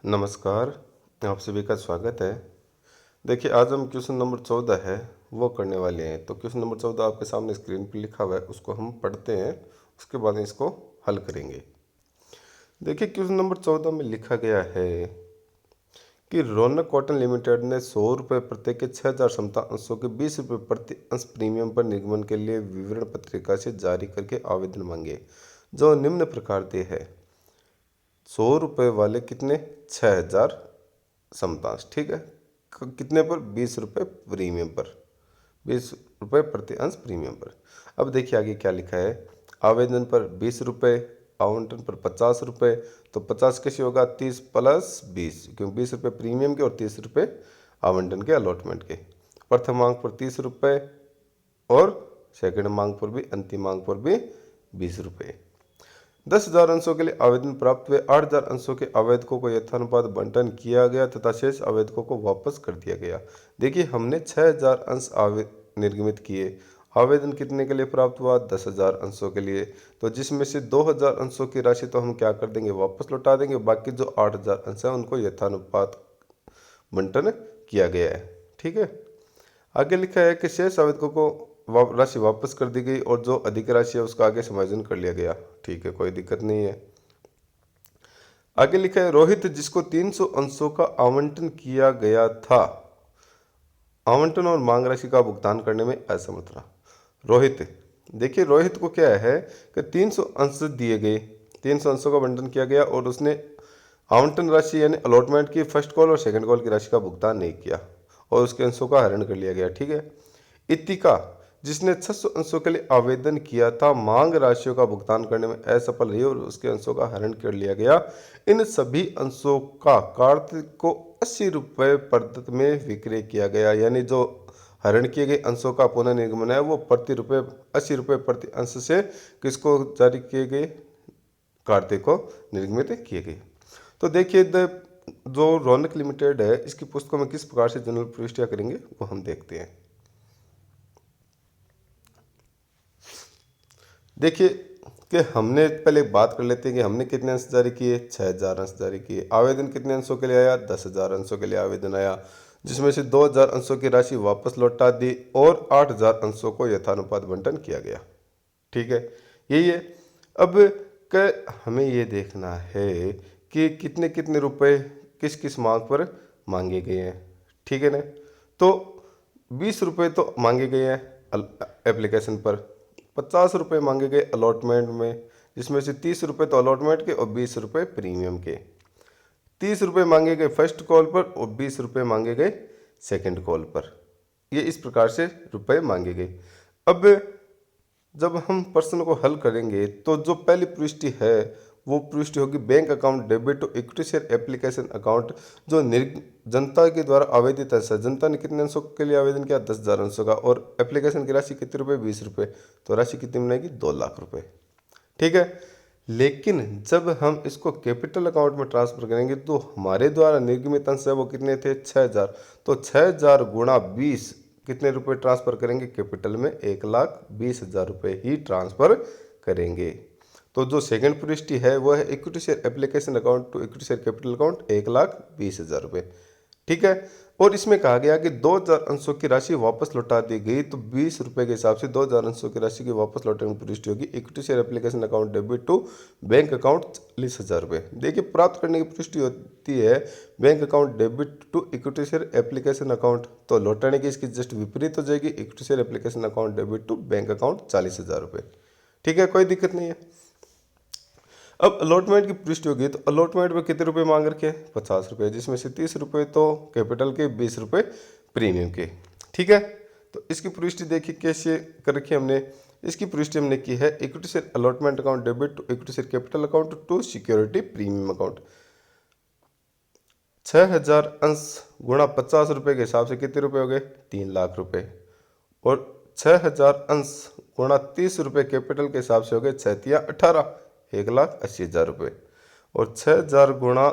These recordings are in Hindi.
नमस्कार, आप सभी का स्वागत है। देखिए, आज हम क्वेश्चन नंबर 14 है वो करने वाले हैं। तो क्वेश्चन नंबर 14 आपके सामने स्क्रीन पर लिखा हुआ है, उसको हम पढ़ते हैं, उसके बाद इसको हल करेंगे। देखिए, क्वेश्चन नंबर 14 में लिखा गया है कि रौनक कॉटन लिमिटेड ने 100 रुपये प्रत्येक के 6,000 क्षमता अंशों के 20 रुपये प्रति अंश प्रीमियम पर निर्गमन के लिए विवरण पत्रिका से जारी करके आवेदन मांगे, जो निम्न प्रकार के है। 100 रुपये वाले कितने? 6,000 समतांश, ठीक है। कितने पर? 20 रुपये प्रीमियम पर, 20 रुपये प्रति अंश प्रीमियम पर। अब देखिए आगे क्या लिखा है। आवेदन पर 20 रुपये, आवंटन पर 50 रुपये। तो 50 कैसे होगा? 30 प्लस 20, क्योंकि 20 रुपये प्रीमियम के और 30 रुपये आवंटन के, अलॉटमेंट के। प्रथम मांग पर 30 रुपये और सेकंड मांग पर भी, अंतिम मांग पर भी 20 रुपये। 10,000 अंशों के लिए आवेदन प्राप्त हुए। 8,000 अंशों के आवेदकों को यथानुपात बंटन किया गया तथा शेष आवेदकों को वापस कर दिया गया। देखिए, हमने 6,000 अंश निर्गमित किए। आवेदन कितने के लिए प्राप्त हुआ? 10,000 अंशों के लिए। तो जिसमें से 2,000 अंशों की राशि तो हम क्या कर देंगे? वापस लौटा देंगे। बाकी जो 8,000 अंश है उनको यथानुपात बंटन किया गया है, ठीक है। आगे लिखा है कि शेष आवेदकों को राशि वापस कर दी गई और जो अधिक राशि है उसका आगे समायोजन कर लिया गया, ठीक है, कोई दिक्कत नहीं है। आगे लिखा है रोहित, जिसको 300 अंशों का आवंटन किया गया था, आवंटन और मांग राशि का भुगतान करने में असमर्थ रहा। रोहित, देखिए रोहित को क्या है कि 300 अंश दिए गए, 300 अंशों का आवंटन किया गया और उसने आवंटन राशि यानी अलॉटमेंट की फर्स्ट कॉल और सेकंड कॉल की राशि का भुगतान नहीं किया और उसके अंशों का हरण कर लिया गया, ठीक है। इतिका, जिसने 600 अंशों के लिए आवेदन किया था, मांग राशियों का भुगतान करने में असफल रही और उसके अंशों का हरण कर लिया गया। इन सभी अंशों का कार्तिक को 80 रुपये प्रदत्त में विक्रय किया गया, यानी जो हरण किए गए अंशों का पुनः निर्गमन है वो प्रति रुपये 80 रुपये प्रति अंश से किसको जारी किए गए? कार्तिक को निर्गमित किए गए। तो देखिए, जो रौनक लिमिटेड है इसकी पुस्तकों में किस प्रकार से जनरल प्रविष्टियां करेंगे वो हम देखते हैं। देखिए कि हमने पहले बात कर लेते हैं कि हमने कितने अंश जारी किए? 6,000 अंश जारी किए। आवेदन कितने अंशों के लिए आया? 10,000 अंशों के लिए आवेदन आया, जिसमें से 2,000 अंशों की राशि वापस लौटा दी और 8,000 अंशों को यथानुपात बंटन किया गया, ठीक है, यही है। अब हमें ये देखना है कि कितने कितने रुपए किस किस मांग पर मांगे गए हैं, ठीक है ना। तो 20 रुपये तो मांगे गए हैं एप्लीकेशन पर, 50 रुपये मांगे गए अलॉटमेंट में, जिसमें से 30 रुपये तो अलॉटमेंट के और 20 रुपये प्रीमियम के। 30 रुपये मांगे गए फर्स्ट कॉल पर और 20 रुपये मांगे गए सेकंड कॉल पर। ये इस प्रकार से रुपए मांगे गए। अब जब हम प्रश्न को हल करेंगे तो जो पहली प्रविष्टि है वो प्रविष्टि होगी bank account debit to equity share application account, जो जनता के द्वारा आवेदित अंश है। जनता ने कितने अंशों के लिए आवेदन किया? 10,000 अंशों का। और एप्लीकेशन की राशि कितने रुपए? 20 रुपये। तो राशि कितनी बनेगी? 2,00,000 रुपये, ठीक है। लेकिन जब हम इसको कैपिटल अकाउंट में ट्रांसफर करेंगे तो हमारे द्वारा निर्गमित अंश है वो कितने थे? 6,000। तो 6,000 गुणा 20 कितने रुपए ट्रांसफर करेंगे? कैपिटल में 1,20,000 रुपये ही ट्रांसफर करेंगे। तो जो सेकंड प्रविष्टि है वो है equity share application account to equity share capital account 1,20,000 रुपये, ठीक है। और इसमें कहा गया कि 2,000 अंशों की राशि वापस लौटा दी गई, तो 20 रुपये के हिसाब से 2,000 अंशों की राशि की वापस लौटाने की प्रविष्टि होगी equity share application account debit to bank account 40,000 रुपये। देखिए, प्राप्त करने की प्रविष्टि होती है bank account debit to equity share application account, तो लौटाने की इसकी जस्ट विपरीत हो जाएगी equity share application account debit to bank account 40,000 रुपये, ठीक है, कोई दिक्कत नहीं है। अब अलॉटमेंट की पुष्टि होगी तो अलॉटमेंट में कितने रुपए मांग रखे हैं? 50 रुपये, जिसमें से 30 रुपये तो कैपिटल के, 20 रुपये प्रीमियम के, ठीक है। तो इसकी पुष्टि देखिए कैसे कर रखी है हमने। इसकी पुष्टि हमने की है equity share allotment account debit to equity share capital account to security premium account. 6,000 अंश गुणा 50 रुपये के हिसाब से कितने रुपए हो गए? 3,00,000 रुपये। और 6,000 अंश गुणा 30 रुपये कैपिटल के हिसाब से हो गए 6×3=18, 1,80,000 रुपये। और 6,000 गुणा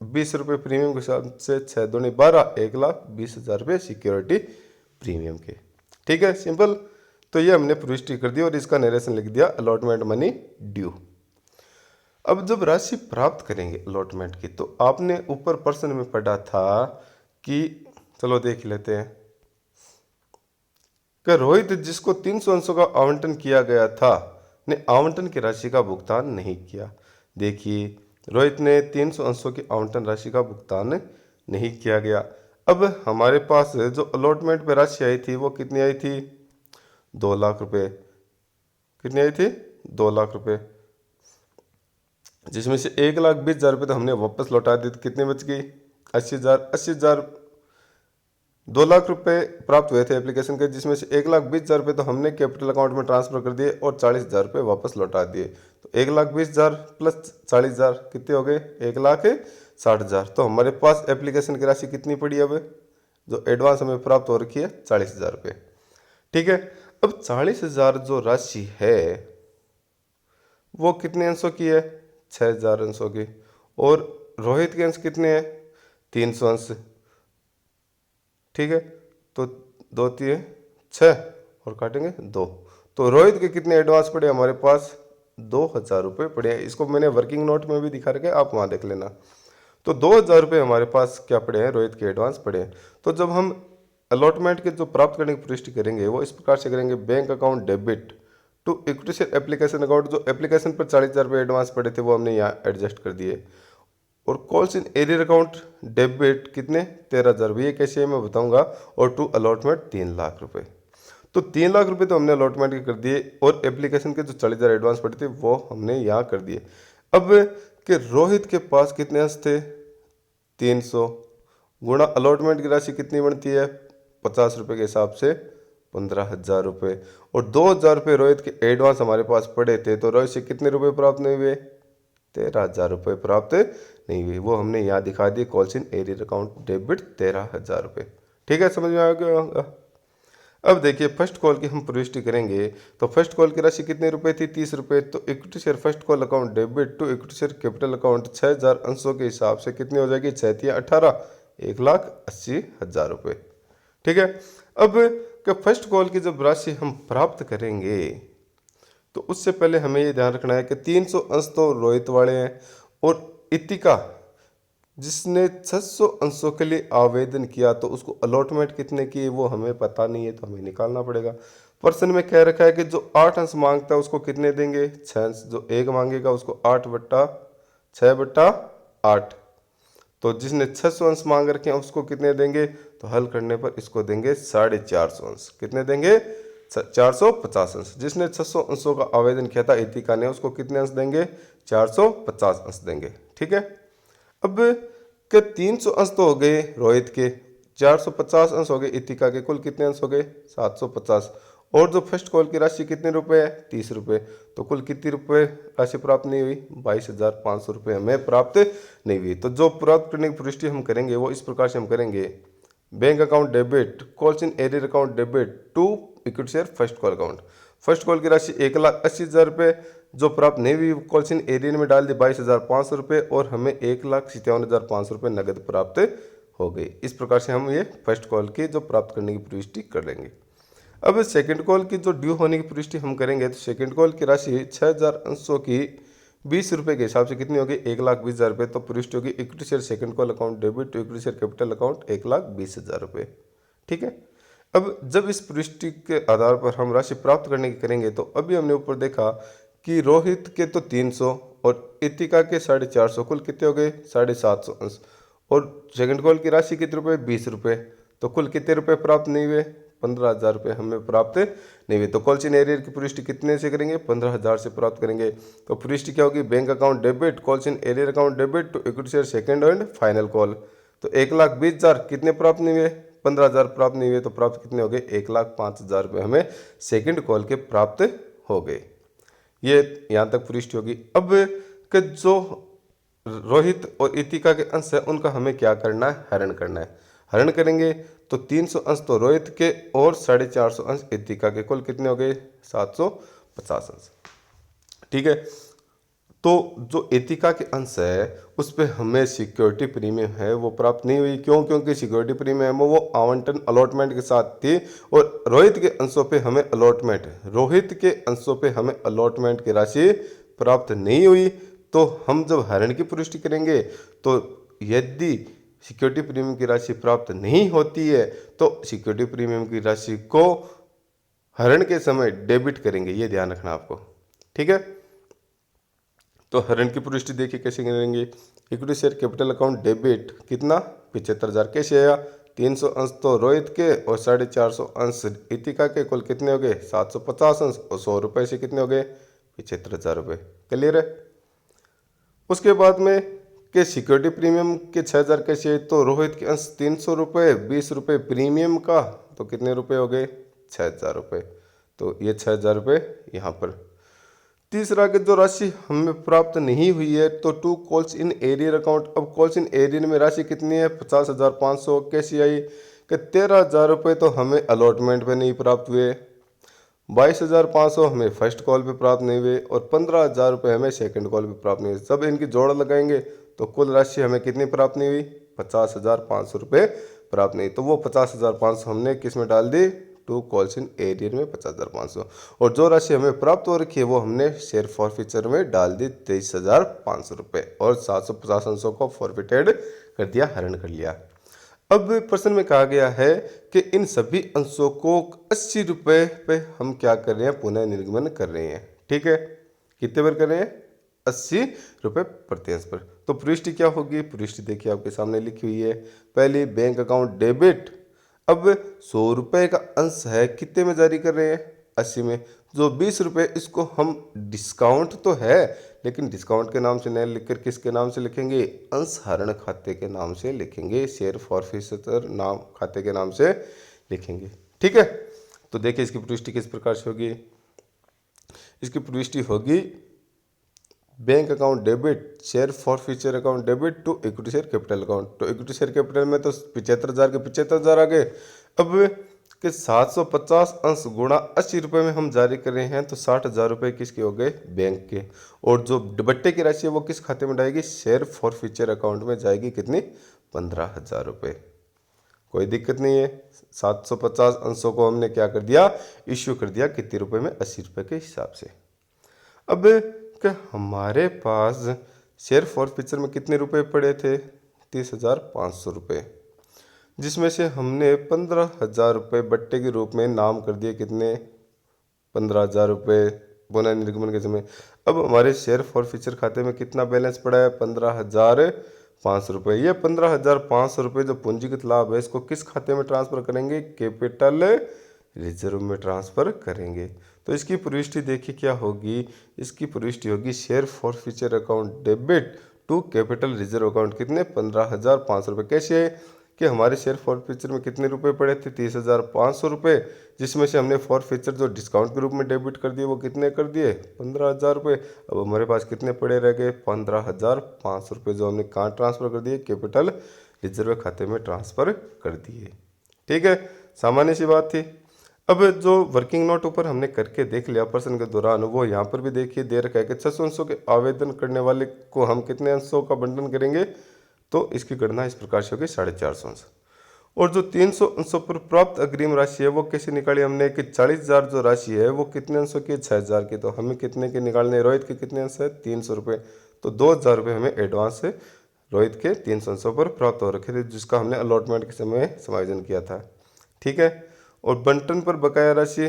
20 रुपये प्रीमियम के हिसाब से 6×2=12, 1,20,000 रुपये सिक्योरिटी प्रीमियम के, ठीक है, सिंपल। तो ये हमने प्रविष्टि कर दी और इसका नरेशन लिख दिया अलॉटमेंट मनी ड्यू। अब जब राशि प्राप्त करेंगे अलॉटमेंट की, तो आपने ऊपर प्रश्न में पढ़ा था कि, चलो देख लेते हैं कि रोहित जिसको 300 अंशों का आवंटन किया गया था ने आवंटन की राशि का भुगतान नहीं किया। देखिए, रोहित ने 300 अंशों की आवंटन राशि का भुगतान नहीं किया गया। अब हमारे पास जो अलॉटमेंट पे राशि आई थी वो कितनी आई थी? 2 लाख रुपए। कितनी आई थी? 2 लाख रुपए, जिसमें से 1,20,000 रुपये तो हमने वापस लौटा दिए, तो कितने बच गई? 80,000। 80,000, 2 लाख रुपए प्राप्त हुए थे एप्लीकेशन के, जिसमें से 1,20,000 रुपये तो हमने कैपिटल अकाउंट में ट्रांसफर कर दिए और 40,000 रुपये वापस लौटा दिए। तो 1,20,000 प्लस 40,000 कितने हो गए? 1,60,000। तो हमारे पास एप्लीकेशन की राशि कितनी पड़ी अब, जो एडवांस हमें प्राप्त हो रखी है? 40,000 रुपये। ठीक है। अब 40,000 जो राशि है वो कितने अंशों की है? 6,000 अंशों की। और रोहित के अंश कितने हैं? 300 अंश। ठीक है, तो 2 3 6 और काटेंगे 2। तो रोहित के कितने एडवांस पड़े हमारे पास? 2,000 रुपये पड़े हैं। इसको मैंने वर्किंग नोट में भी दिखा रखे, आप वहाँ देख लेना। तो 2,000 रुपये हमारे पास क्या पड़े हैं? रोहित के एडवांस पड़े हैं। तो जब हम अलॉटमेंट के जो प्राप्त करने की पुष्टि करेंगे वो इस प्रकार से करेंगे: bank account debit to equity share application account. जो एप्लीकेशन पर 40,000 रुपये एडवांस पड़े थे वो हमने यहाँ एडजस्ट कर दिए। और calls in arrear account debit कितने? 13,000 रुपये। ये कैसे है मैं बताऊंगा। और टू अलॉटमेंट 3 लाख रुपये। तो 3 लाख रुपये तो हमने अलॉटमेंट के कर दिए, और एप्लीकेशन के जो 40,000 एडवांस पड़े थे वो हमने यहाँ कर दिए। अब कि रोहित के पास कितने अंश थे? 300 गुणा अलॉटमेंट की राशि कितनी बनती है? 50 रुपये के हिसाब से 15,000 रुपये। और 2,000 रुपये रोहित के एडवांस हमारे पास पड़े थे, तो रोहित से कितने रुपये प्राप्त नहीं हुए? 13,000 रुपये प्राप्त नहीं हुए। वो हमने यहाँ दिखा दिए, calls in arrear account debit 13,000 रुपये। ठीक है, समझ में आ गया होगा। अब देखिए, फर्स्ट कॉल की हम प्रविष्टि करेंगे। तो फर्स्ट कॉल की राशि कितने रुपए थी? 30 रुपये। तो equity share first call account debit to equity share capital account 6,000 अंशों के हिसाब से कितनी हो जाएगी? 6 × 18, 1,80,000 रुपये। ठीक है। अब फर्स्ट कॉल की जब राशि हम प्राप्त करेंगे तो उससे पहले हमें ये ध्यान रखना है कि 300 अंश तो रोहित वाले हैं, और इतिका जिसने 600 अंशों के लिए आवेदन किया तो उसको अलॉटमेंट कितने की वो हमें पता नहीं है, तो हमें निकालना पड़ेगा। प्रश्न में कह रखा है कि जो 8 अंश मांगता है उसको कितने देंगे? 6 अंश। जो 1 मांगेगा उसको 8/6/8। तो जिसने 600 अंश मांग रखे हैं उसको कितने देंगे? तो हल करने पर इसको देंगे 450 अंश। कितने देंगे? 450 अंश। जिसने 600 अंशों का आवेदन किया था इतिका ने, उसको कितने अंश देंगे? 450 अंश देंगे। ठीक है। अब के 300 अंश तो हो गए रोहित के, 450 अंश हो गए इतिका के, कुल कितने अंश हो गए? 750। और जो फर्स्ट कॉल की राशि कितने रुपए है? 30 रुपये। तो कुल कितनी रुपए राशि प्राप्त नहीं हुई? 22,500 रुपये हमें प्राप्त नहीं हुई। तो जो प्राप्त करने की पुष्टि हम करेंगे वो इस प्रकार से हम करेंगे: bank account debit calls in arrear account debit to equity share first call account. First call की राशि 1,80,000 रुपये जो प्राप्त नहीं हुई कॉल्स इन एरियर में डाल दी 22,500 रुपये, और हमें 1,57,500 रुपये नगद प्राप्त हो गई। इस प्रकार से हम ये फर्स्ट कॉल की जो प्राप्त करने की पुष्टि कर लेंगे। अब सेकंड कॉल की जो ड्यू होने की पुष्टि हम करेंगे, तो सेकंड कॉल की राशि 6,000 अंशों की 20 रुपये के हिसाब से कितनी होगी? 1,20,000 रुपये। तो पुष्टि होगी equity share second call account debit to equity share capital account 1,20,000 रुपये। ठीक है। अब जब इस पुष्टि के आधार पर हम राशि प्राप्त करने की करेंगे, तो अभी हमने ऊपर देखा कि रोहित के तो 300 और इतिका के 450, कुल कितने हो गए? 750 अंश। और सेकंड कॉल की राशि कितने रुपये? 20 रुपये। तो कुल कितने रुपये प्राप्त नहीं हुए? 15,000 रुपये हमें प्राप्त नहीं हुए। तो कॉल्स इन एरियर की पुष्टि कितने से करेंगे? 15,000 से प्राप्त करेंगे। तो पुष्टि क्या होगी? Bank account debit calls in arrear account debit to equity share second and final call. तो 1,20,000 कितने प्राप्त नहीं हुए? 15,000 प्राप्त नहीं हुए। तो प्राप्त कितने हो गए? 1,05,000 रुपये हमें सेकंड कॉल के प्राप्त हो गए। ये यहाँ तक पुष्टि होगी। अब के जो रोहित और इतिका के अंश है उनका हमें क्या करना है? हरण करना है। हरण करेंगे तो 300 अंश तो रोहित के और 450 अंश इतिका के, कुल कितने हो गए? 750 अंश। ठीक है। तो जो इतिका के अंश है उस पर हमें सिक्योरिटी प्रीमियम है वो प्राप्त नहीं हुई। क्यों? क्योंकि सिक्योरिटी प्रीमियम है वो आवंटन अलॉटमेंट के साथ थी, और रोहित के अंशों पे हमें अलॉटमेंट की राशि प्राप्त नहीं हुई। तो हम जब हरण की पुष्टि करेंगे तो यदि सिक्योरिटी प्रीमियम की राशि प्राप्त नहीं होती है तो सिक्योरिटी प्रीमियम की राशि को हरण के समय डेबिट करेंगे, ये ध्यान रखना आपको। ठीक है, तो हरण की पुष्टि देखिए कैसे करेंगे। Equity share capital account debit कितना 75,000 कैसे आया, 300 अंश तो रोहित के और 450 अंश इतिका के, कुल कितने हो गए 750 अंश, और 100 रुपये से कितने हो गए 75,000 रुपये। क्लियर है। उसके बाद में के सिक्योरिटी प्रीमियम के 6,000 कैसे है, तो रोहित के अंश 300 रुपये, 20 रुपये प्रीमियम का, तो कितने रुपये हो गए 6,000 रुपये। तो ये 6,000 रुपये यहाँ पर। तीसरा कि जो राशि हमें प्राप्त नहीं हुई है, तो to calls in arrear account. अब कॉल्स इन एरियर में राशि कितनी है 50,500 कैसी आई कि 13,000 रुपये तो हमें अलॉटमेंट पे नहीं प्राप्त हुए, 22,500 हमें फर्स्ट कॉल पे प्राप्त नहीं हुए और 15,000 रुपये हमें सेकंड कॉल पे प्राप्त नहीं हुए। सब इनकी जोड़ लगाएंगे तो कुल राशि हमें कितनी प्राप्त नहीं हुई 50,500 रुपये प्राप्त नहीं। तो वो 50,500 हमने किस में डाल दी, टू कॉल्स इन एरियर में 50,500, और जो राशि हमें प्राप्त हो रखी है वो हमने शेयर फॉरफीचर में डाल दी 23,500 रुपये, और 750 अंशों को फॉरफिटेड कर दिया, हरण कर लिया। अब प्रश्न में कहा गया है कि इन सभी अंशों को 80 रुपये पे हम क्या कर रहे हैं, पुनः निर्गमन कर रहे हैं। ठीक है, कितने पर कर रहे हैं 80 रुपये प्रति अंश पर। तो प्रविष्टि क्या होगी, प्रविष्टि देखिए आपके सामने लिखी हुई है। पहली बैंक अकाउंट डेबिट, अब 100 रुपये का अंश है, कितने में जारी कर रहे हैं 80 में, जो 20 रुपये इसको हम डिस्काउंट तो है लेकिन डिस्काउंट के नाम से नहीं लिखकर किसके नाम से लिखेंगे, अंश हरण खाते के नाम से लिखेंगे, शेयर फॉरफीचर नाम खाते के नाम से लिखेंगे। ठीक है, तो देखिए इसकी प्रविष्टि किस प्रकार से होगी। इसकी प्रविष्टि होगी bank account debit share forfeiture account debit to equity share capital account. तो इक्विटी शेयर कैपिटल में तो 75,000 के 75,000 आ गए। अब कि 750 अंश गुणा 80 रुपये में हम जारी कर रहे हैं, तो 60,000 रुपये किसके हो गए बैंक के, और जो दुपट्टे की राशि है वो किस खाते में जाएगी, शेयर फॉरफीचर अकाउंट में जाएगी, कितनी 15,000 रुपये। कोई दिक्कत नहीं है, 750 अंशों को हमने क्या कर दिया, इश्यू कर दिया, कितने रुपये में 80 रुपये के हिसाब से। अब कि हमारे पास शेयर फॉरफीचर में कितने रुपए पड़े थे 30,500 रुपये, जिसमें से हमने 15,000 रुपये बट्टे के रूप में नाम कर दिए, कितने 15,000 रुपये पुनः निर्गमन के समय। अब हमारे शेयर फॉरफीचर खाते में कितना बैलेंस पड़ा है 15,500 रुपये। ये 15,500 रुपये जो पूंजीगत लाभ है इसको किस खाते में ट्रांसफर करेंगे, कैपिटल रिजर्व में ट्रांसफर करेंगे। तो इसकी प्रविष्टि देखिए क्या होगी, इसकी प्रविष्टि होगी share forfeiture account debit to capital reserve account, कितने 15,500 रुपये। कैसे है कि हमारे शेयर फॉरफीचर में कितने रुपए पड़े थे 30,500 रुपये, जिसमें से हमने फॉरफीचर जो डिस्काउंट के रूप में डेबिट कर दिए वो कितने कर दिए 15,000 रुपये। अब हमारे पास कितने पड़े रह गए 15,500 रुपये, जो हमने कहाँ ट्रांसफ़र कर दिए, कैपिटल रिजर्व खाते में ट्रांसफ़र कर दिए। ठीक है, सामान्य सी बात थी। अब जो वर्किंग नोट ऊपर हमने करके देख लिया प्रश्न के दौरान, वो यहाँ पर भी देखिए दे रखा है कि 600 अंशों के आवेदन करने वाले को हम कितने अंशों का बंटन करेंगे, तो इसकी गणना इस प्रकार से होगी 450 अंश। और जो 300 अंशों पर प्राप्त अग्रिम राशि है वो कैसे निकाली हमने कि 40,000 जो राशि है वो कितने अंशों की है 6,000 की, तो हमें कितने के निकालने, रोहित के कितने अंश है 300 रुपये, तो 2,000 रुपये हमें एडवांस से रोहित के 300 अंशों पर प्राप्त हो रखे थे, जिसका हमने अलॉटमेंट के समय समायोजन किया था। ठीक है, और बंटन पर बकाया राशि,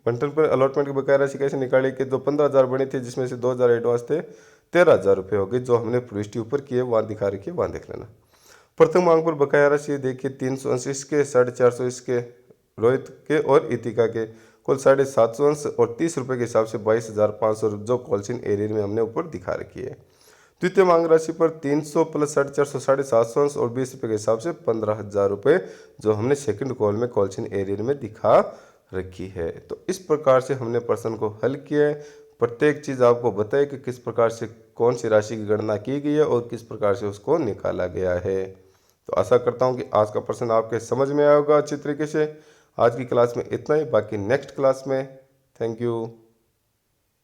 बंटन पर अलॉटमेंट की बकाया राशि कैसे निकाली कि जो 15,000 बनी थी जिसमें से 2,000 एडवांस थे, 13,000 रुपये हो गए, जो हमने प्रविष्टि ऊपर की है वहाँ दिखा रखी है, वहाँ देख लेना। प्रथम मांग पर बकाया राशि देखिए 380 इसके, 450 इसके रोहित के और इतिका के, कुल 750 अंश और 30 रुपये के हिसाब से 22,500 जो कॉल्सिन एरियर में हमने ऊपर दिखा रखी है। द्वितीय मांग राशि पर 300 प्लस 450 750 अंश और 20 रुपये के हिसाब से 15,000 रुपये जो हमने सेकंड कॉल में कॉल्सिन एरियर में दिखा रखी है। तो इस प्रकार से हमने प्रश्न को हल किया है। प्रत्येक चीज़ आपको बताए कि किस प्रकार से कौन सी राशि की गणना की गई है और किस प्रकार से उसको निकाला गया है। तो आशा करता हूँ कि आज का प्रश्न आपके समझ में आया होगा अच्छी तरीके से। आज की क्लास में इतना ही, बाकी नेक्स्ट क्लास में। Thank you.